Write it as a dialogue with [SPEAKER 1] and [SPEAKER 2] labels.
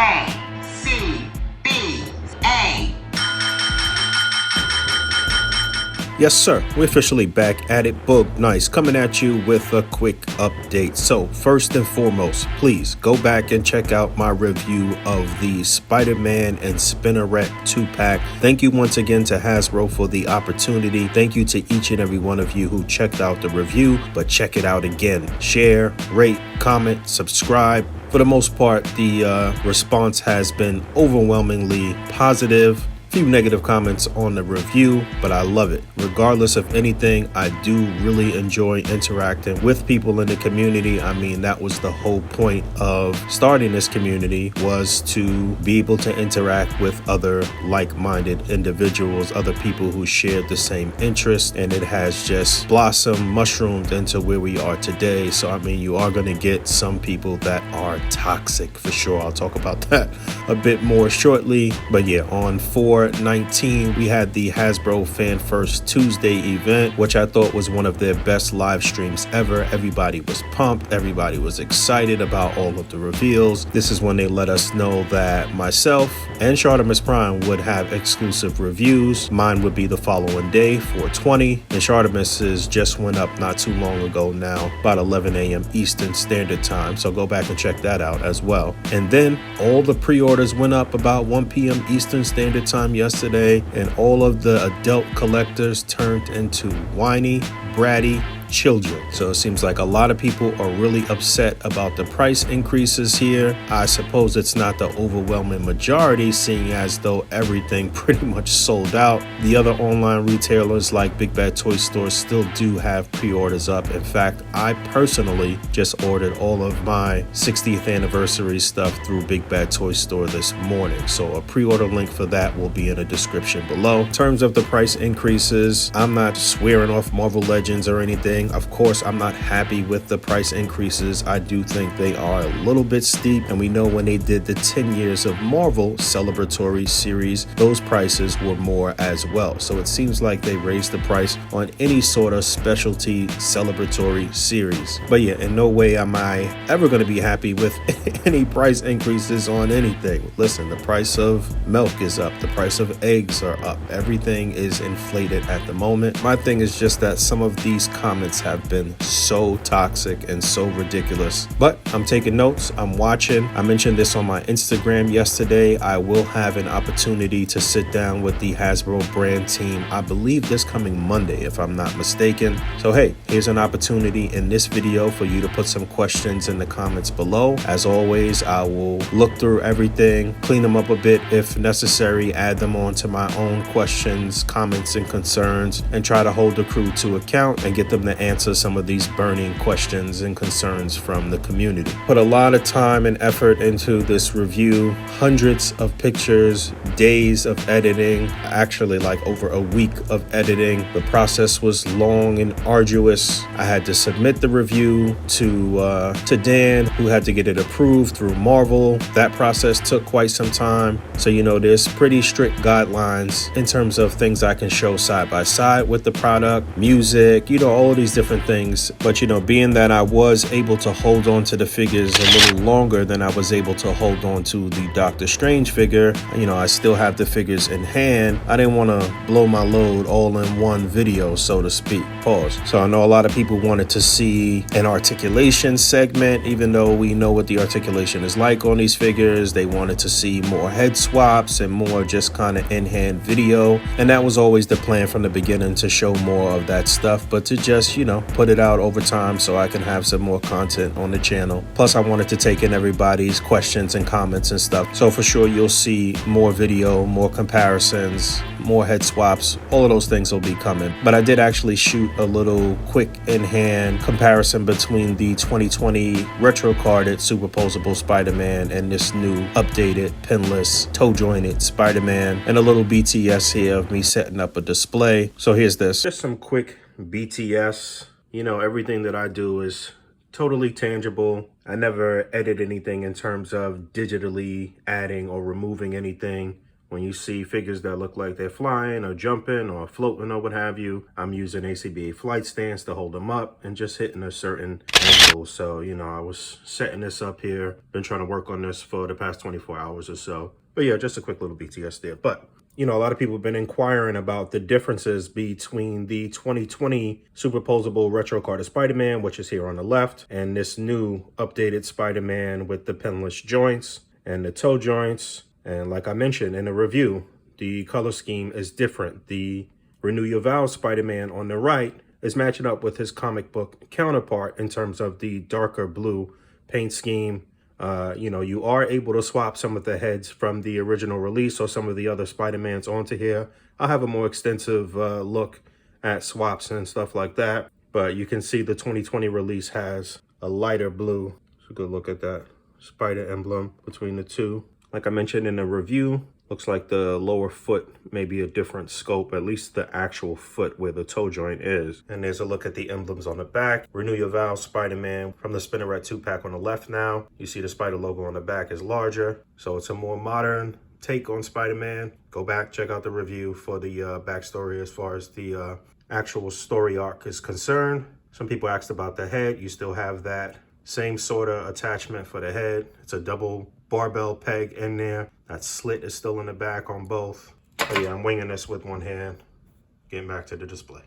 [SPEAKER 1] A.C.B.A.
[SPEAKER 2] Yes, sir. We're officially back at it. Boog Nice coming at you with a quick update. So first and foremost, please go back and check out my review of the Spider-Man and Spinneret 2-pack. Thank you once again to Hasbro for the opportunity. Thank you to each and every one of you who checked out the review, but check it out again. Share, rate, comment, subscribe. For the most part, the response has been overwhelmingly positive. Few negative comments on the review, but I love it. Regardless of anything, I do really enjoy interacting with people in the community. I mean, that was the whole point of starting this community, was to be able to interact with other like-minded individuals, other people who shared the same interests, and it has just blossomed, mushroomed into where we are today. So I mean, you are going to get some people that are toxic for sure. I'll talk about that a bit more shortly, but yeah, on 4/19 we had the Hasbro Fan First Tuesday event, which I thought was one of their best live streams ever. Everybody was pumped, everybody was excited about all of the reveals. This is when they let us know that myself and Shartimus Prime would have exclusive reviews. Mine would be the following day, 4/20, and Shartimus's just went up not too long ago now, about 11 a.m. Eastern Standard Time, so go back and check that out as well. And then all the pre-orders went up about 1 p.m. Eastern Standard Time yesterday, and all of the adult collectors turned into whiny, bratty children. So it seems like a lot of people are really upset about the price increases here. I suppose it's not the overwhelming majority, seeing as though everything pretty much sold out. The other online retailers like Big Bad Toy Stores still do have pre-orders up. In fact, I personally just ordered all of my 60th anniversary stuff through Big Bad Toy Store this morning. So a pre-order link for that will be in the description below. In terms of the price increases, I'm not swearing off Marvel Legends or anything. Of course, I'm not happy with the price increases. I do think they are a little bit steep, and we know when they did the 10 years of Marvel celebratory series, those prices were more as well. So it seems like they raised the price on any sort of specialty celebratory series. But yeah, in no way am I ever going to be happy with any price increases on anything. Listen, the price of milk is up, the price of eggs are up, everything is inflated at the moment. My thing is just that some of these comments have been so toxic and so ridiculous, but I'm taking notes, I'm watching. I mentioned this on my Instagram yesterday. I will have an opportunity to sit down with the Hasbro brand team, I believe this coming Monday if I'm not mistaken. So hey, here's an opportunity in this video for you to put some questions in the comments below. As always, I will look through everything, clean them up a bit if necessary, add them on to my own questions, comments, and concerns, and try to hold the crew to account and get them to answer some of these burning questions and concerns from the community. Put a lot of time and effort into this review, hundreds of pictures, days of editing, actually like over a week of editing. The process was long and arduous. I had to submit the review to Dan, who had to get it approved through Marvel. That process took quite some time. So, you know, there's pretty strict guidelines in terms of things I can show side by side with the product, music, you know, all these different things. But you know, being that I was able to hold on to the figures a little longer than I was able to hold on to the Doctor Strange figure, you know, I still have the figures in hand. I didn't want to blow my load all in one video, so to speak. Pause. So I know a lot of people wanted to see an articulation segment, even though we know what the articulation is like on these figures. They wanted to see more head swaps and more just kind of in-hand video, and that was always the plan from the beginning, to show more of that stuff, but to just, you know, put it out over time so I can have some more content on the channel. Plus, I wanted to take in everybody's questions and comments and stuff. So for sure, you'll see more video, more comparisons, more head swaps. All of those things will be coming. But I did actually shoot a little quick in-hand comparison between the 2020 retro-carded superposable Spider-Man and this new updated pinless toe-jointed Spider-Man, and a little BTS here of me setting up a display. So here's this. Just some quick BTS. You know, everything that I do is totally tangible. I never edit anything in terms of digitally adding or removing anything. when you see figures that look like they're flying or jumping or floating or what have you, I'm using ACBA flight stands to hold them up and just hitting a certain angle. So, you know, I was setting this up here, been trying to work on this for the past 24 hours or so. But yeah, just a quick little BTS there. But, you know, a lot of people have been inquiring about the differences between the 2020 superposable retro carded Spider-Man, which is here on the left, and this new updated Spider-Man with the pinless joints and the toe joints. And like I mentioned in the review, the color scheme is different. The Renew Your Vows Spider-Man on the right is matching up with his comic book counterpart in terms of the darker blue paint scheme. You know, you are able to swap some of the heads from the original release or some of the other Spider-Mans onto here. I'll have a more extensive look at swaps and stuff like that. But you can see the 2020 release has a lighter blue. So a good look at that spider emblem between the two. Like I mentioned in the review, looks like the lower foot may be a different scope, at least the actual foot where the toe joint is. And there's a look at the emblems on the back. Renew Your Vows Spider-Man from the Spinneret 2-pack on the left now. You see the spider logo on the back is larger. So it's a more modern take on Spider-Man. Go back, check out the review for the backstory as far as the actual story arc is concerned. Some people asked about the head. You still have that same sort of attachment for the head. It's a double barbell peg in there. That slit is still in the back on both. But yeah, I'm winging this with one hand. Getting back to the display.